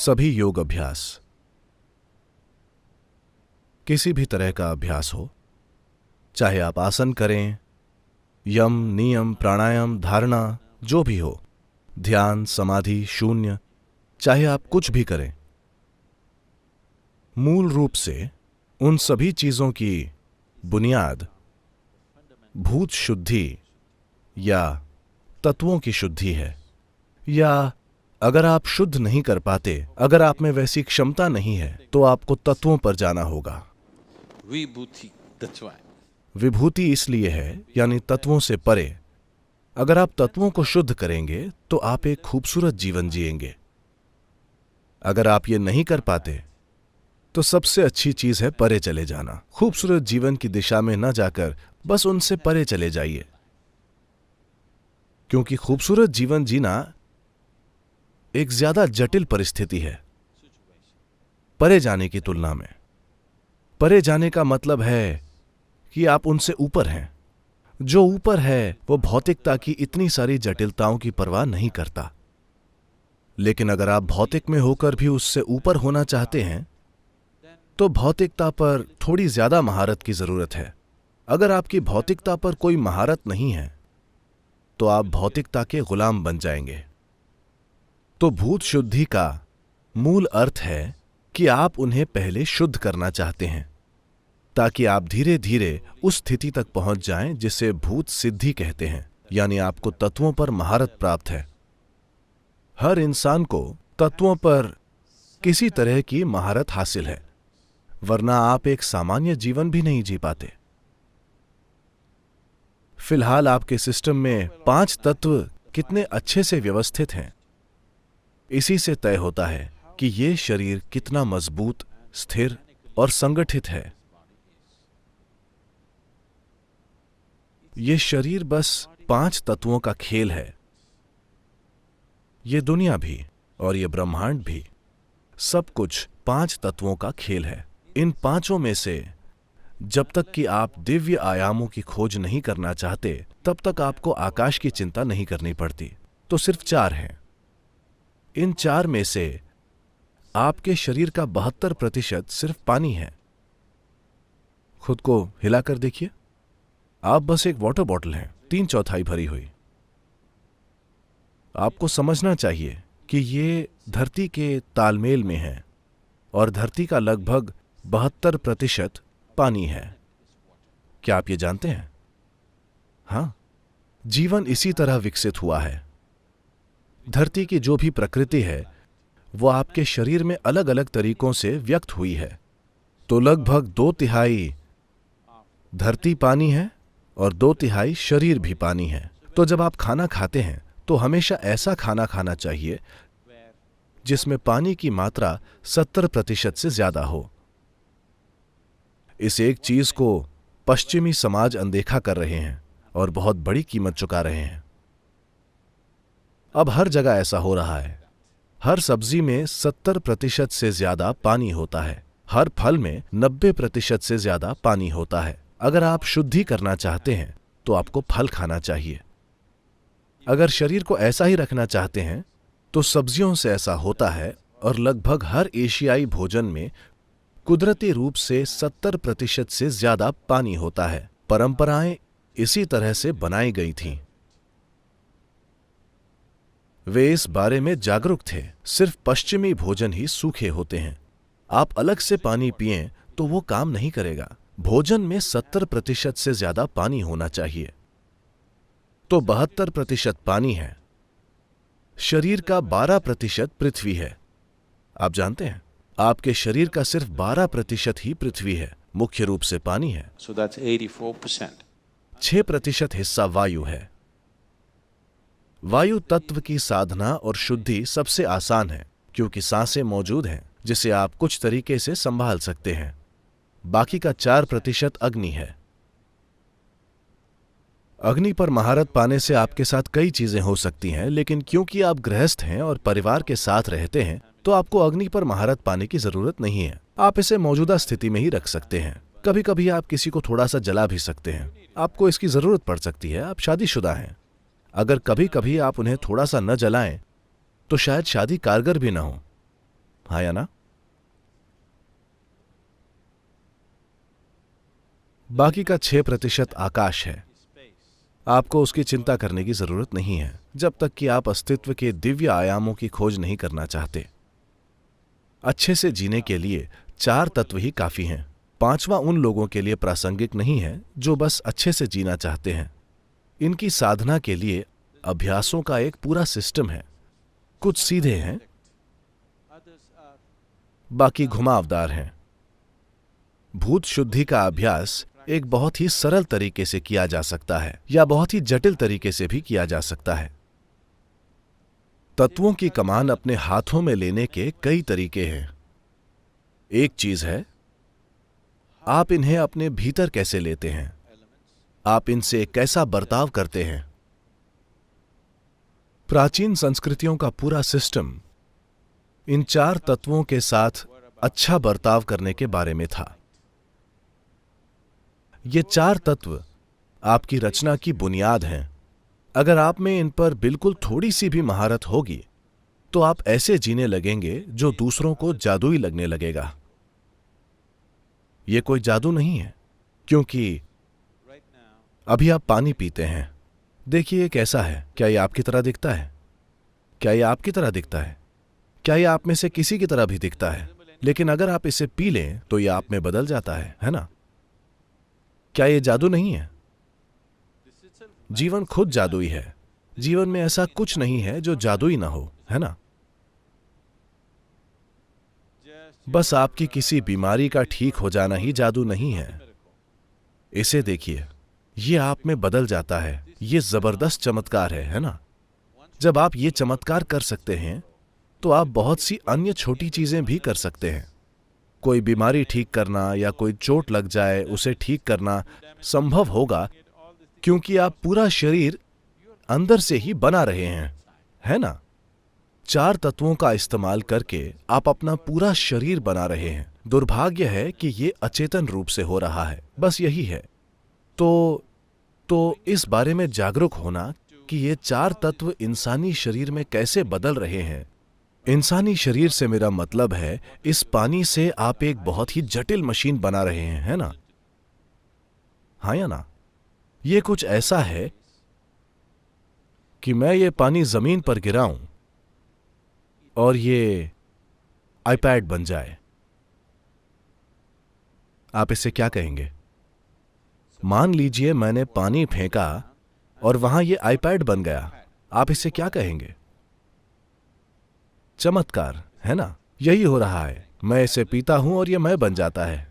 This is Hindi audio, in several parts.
सभी योग अभ्यास, किसी भी तरह का अभ्यास हो, चाहे आप आसन करें, यम, नियम, प्राणायाम, धारणा, जो भी हो, ध्यान, समाधि, शून्य, चाहे आप कुछ भी करें, मूल रूप से उन सभी चीजों की बुनियाद भूत शुद्धि या तत्वों की शुद्धि है। या अगर आप शुद्ध नहीं कर पाते, अगर आप में वैसी क्षमता नहीं है, तो आपको तत्वों पर जाना होगा। विभूति, that's why. विभूति इसलिए है, यानी तत्वों से परे। अगर आप तत्वों को शुद्ध करेंगे तो आप एक खूबसूरत जीवन जिएंगे। अगर आप ये नहीं कर पाते तो सबसे अच्छी चीज है परे चले जाना। खूबसूरत जीवन की दिशा में न जाकर बस उनसे परे चले जाइए, क्योंकि खूबसूरत जीवन जीना एक ज्यादा जटिल परिस्थिति है परे जाने की तुलना में। परे जाने का मतलब है कि आप उनसे ऊपर हैं। जो ऊपर है वो भौतिकता की इतनी सारी जटिलताओं की परवाह नहीं करता। लेकिन अगर आप भौतिक में होकर भी उससे ऊपर होना चाहते हैं तो भौतिकता पर थोड़ी ज्यादा महारत की जरूरत है। अगर आपकी भौतिकता पर कोई महारत नहीं है तो आप भौतिकता के गुलाम बन जाएंगे। तो भूत शुद्धि का मूल अर्थ है कि आप उन्हें पहले शुद्ध करना चाहते हैं, ताकि आप धीरे धीरे उस स्थिति तक पहुंच जाएं जिसे भूत सिद्धि कहते हैं, यानी आपको तत्वों पर महारत प्राप्त है। हर इंसान को तत्वों पर किसी तरह की महारत हासिल है, वरना आप एक सामान्य जीवन भी नहीं जी पाते। फिलहाल आपके सिस्टम में 5 तत्व कितने अच्छे से व्यवस्थित हैं, इसी से तय होता है कि ये शरीर कितना मजबूत, स्थिर और संगठित है। ये शरीर बस 5 तत्वों का खेल है। ये दुनिया भी और ये ब्रह्मांड भी, सब कुछ 5 तत्वों का खेल है। इन 5 में से जब तक कि आप दिव्य आयामों की खोज नहीं करना चाहते, तब तक आपको आकाश की चिंता नहीं करनी पड़ती। तो सिर्फ 4 हैं। इन 4 में से आपके शरीर का 72% सिर्फ पानी है। खुद को हिलाकर देखिए, आप बस एक वाटर बॉटल हैं, 3/4 भरी हुई। आपको समझना चाहिए कि ये धरती के तालमेल में है और धरती का लगभग 72% पानी है। क्या आप ये जानते हैं? हां, जीवन इसी तरह विकसित हुआ है। धरती की जो भी प्रकृति है वो आपके शरीर में अलग अलग तरीकों से व्यक्त हुई है। तो लगभग 2/3 धरती पानी है और 2/3 शरीर भी पानी है। तो जब आप खाना खाते हैं तो हमेशा ऐसा खाना खाना चाहिए जिसमें पानी की मात्रा 70% से ज्यादा हो। इस एक चीज को पश्चिमी समाज अनदेखा कर रहे हैं और बहुत बड़ी कीमत चुका रहे हैं। अब हर जगह ऐसा हो रहा है। हर सब्जी में 70% से ज्यादा पानी होता है। हर फल में 90% से ज्यादा पानी होता है। अगर आप शुद्धि करना चाहते हैं तो आपको फल खाना चाहिए। अगर शरीर को ऐसा ही रखना चाहते हैं तो सब्जियों से ऐसा होता है, और लगभग हर एशियाई भोजन में कुदरती रूप से 70% से ज्यादा पानी होता है। परंपराएं इसी तरह से बनाई गई थीं। वे इस बारे में जागरूक थे। सिर्फ पश्चिमी भोजन ही सूखे होते हैं। आप अलग से पानी पिएं तो वो काम नहीं करेगा। भोजन में 70% से ज्यादा पानी होना चाहिए। तो 72% पानी है। शरीर का 12% पृथ्वी है। आप जानते हैं, आपके शरीर का सिर्फ 12% ही पृथ्वी है, मुख्य रूप से पानी है। So that's 84%. 6% हिस्सा वायु है। वायु तत्व की साधना और शुद्धि सबसे आसान है, क्योंकि सांसें मौजूद हैं जिसे आप कुछ तरीके से संभाल सकते हैं। बाकी का 4% अग्नि है। अग्नि पर महारत पाने से आपके साथ कई चीजें हो सकती हैं, लेकिन क्योंकि आप गृहस्थ हैं और परिवार के साथ रहते हैं तो आपको अग्नि पर महारत पाने की जरूरत नहीं है। आप इसे मौजूदा स्थिति में ही रख सकते हैं। कभी कभी आप किसी को थोड़ा सा जला भी सकते हैं। आपको इसकी जरूरत पड़ सकती है। आप शादीशुदा हैं। अगर कभी कभी आप उन्हें थोड़ा सा न जलाएं तो शायद शादी कारगर भी न हो। हाँ या ना? बाकी का 6% आकाश है। आपको उसकी चिंता करने की जरूरत नहीं है जब तक कि आप अस्तित्व के दिव्य आयामों की खोज नहीं करना चाहते। अच्छे से जीने के लिए 4 तत्व ही काफी हैं। 5वां उन लोगों के लिए प्रासंगिक नहीं है जो बस अच्छे से जीना चाहते हैं। इनकी साधना के लिए अभ्यासों का एक पूरा सिस्टम है। कुछ सीधे हैं, बाकी घुमावदार हैं। भूत शुद्धि का अभ्यास एक बहुत ही सरल तरीके से किया जा सकता है या बहुत ही जटिल तरीके से भी किया जा सकता है। तत्वों की कमान अपने हाथों में लेने के कई तरीके हैं। एक चीज है, आप इन्हें अपने भीतर कैसे लेते हैं, आप इनसे कैसा बर्ताव करते हैं। प्राचीन संस्कृतियों का पूरा सिस्टम इन 4 तत्वों के साथ अच्छा बर्ताव करने के बारे में था। ये 4 तत्व आपकी रचना की बुनियाद हैं। अगर आप में इन पर बिल्कुल थोड़ी सी भी महारत होगी तो आप ऐसे जीने लगेंगे जो दूसरों को जादुई लगने लगेगा। यह कोई जादू नहीं है, क्योंकि अभी आप पानी पीते हैं। देखिए ये कैसा है। क्या यह आपकी तरह दिखता है? क्या यह आपकी तरह दिखता है? क्या यह आप में से किसी की तरह भी दिखता है? लेकिन अगर आप इसे पी लें तो यह आप में बदल जाता है ना? क्या यह जादू नहीं है? जीवन खुद जादुई है। जीवन में ऐसा कुछ नहीं है जो जादुई ना हो, है ना? बस आपकी किसी बीमारी का ठीक हो जाना ही जादू नहीं है। इसे देखिए, यह आप में बदल जाता है। यह जबरदस्त चमत्कार है ना? जब आप ये चमत्कार कर सकते हैं तो आप बहुत सी अन्य छोटी चीजें भी कर सकते हैं। कोई बीमारी ठीक करना या कोई चोट लग जाए उसे ठीक करना संभव होगा क्योंकि आप पूरा शरीर अंदर से ही बना रहे हैं, है ना? 4 तत्वों का इस्तेमाल करके आप अपना पूरा शरीर बना रहे हैं। दुर्भाग्य है कि ये अचेतन रूप से हो रहा है, बस यही है। तो इस बारे में जागरूक होना कि ये 4 तत्व इंसानी शरीर में कैसे बदल रहे हैं। इंसानी शरीर से मेरा मतलब है इस पानी से आप एक बहुत ही जटिल मशीन बना रहे हैं, है ना? हाँ या ना? ये कुछ ऐसा है कि मैं ये पानी जमीन पर गिराऊं और ये आईपैड बन जाए। आप इसे क्या कहेंगे? मान लीजिए मैंने पानी फेंका और वहां ये आईपैड बन गया। आप इसे क्या कहेंगे? चमत्कार, है ना? यही हो रहा है। मैं इसे पीता हूं और ये मैं बन जाता है।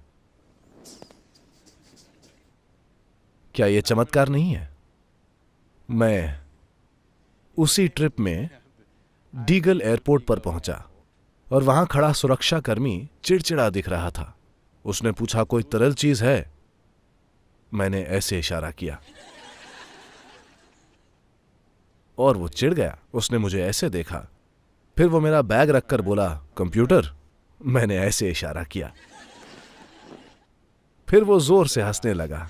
क्या यह चमत्कार नहीं है? मैं उसी ट्रिप में डीगल एयरपोर्ट पर पहुंचा और वहां खड़ा सुरक्षाकर्मी चिड़चिड़ा दिख रहा था। उसने पूछा, कोई तरल चीज है? मैंने ऐसे इशारा किया और वो चिढ़ गया। उसने मुझे ऐसे देखा। फिर वो मेरा बैग रखकर बोला, कंप्यूटर? मैंने ऐसे इशारा किया। फिर वो जोर से हंसने लगा।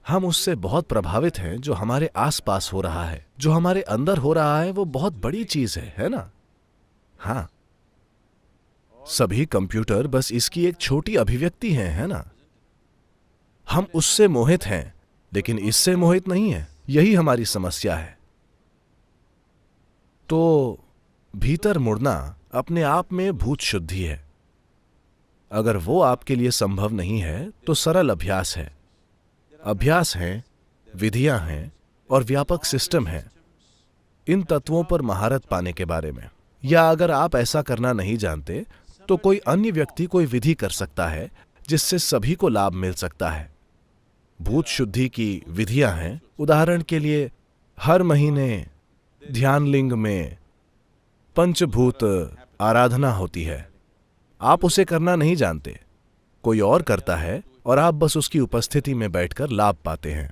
हम उससे बहुत प्रभावित हैं। जो हमारे आसपास हो रहा है, जो हमारे अंदर हो रहा है, वो बहुत बड़ी चीज है ना? हां, सभी कंप्यूटर बस इसकी एक छोटी अभिव्यक्ति हैं, है ना? हम उससे मोहित हैं, लेकिन इससे मोहित नहीं है। यही हमारी समस्या है। तो भीतर मुड़ना अपने आप में भूत शुद्धि है। अगर वो आपके लिए संभव नहीं है तो सरल अभ्यास है। अभ्यास हैं, विधियां हैं और व्यापक सिस्टम है इन तत्वों पर महारत पाने के बारे में। या अगर आप ऐसा करना नहीं जानते तो कोई अन्य व्यक्ति कोई विधि कर सकता है जिससे सभी को लाभ मिल सकता है। भूत शुद्धि की विधियां हैं। उदाहरण के लिए, हर महीने ध्यानलिंग में पंचभूत आराधना होती है। आप उसे करना नहीं जानते, कोई और करता है और आप बस उसकी उपस्थिति में बैठकर लाभ पाते हैं।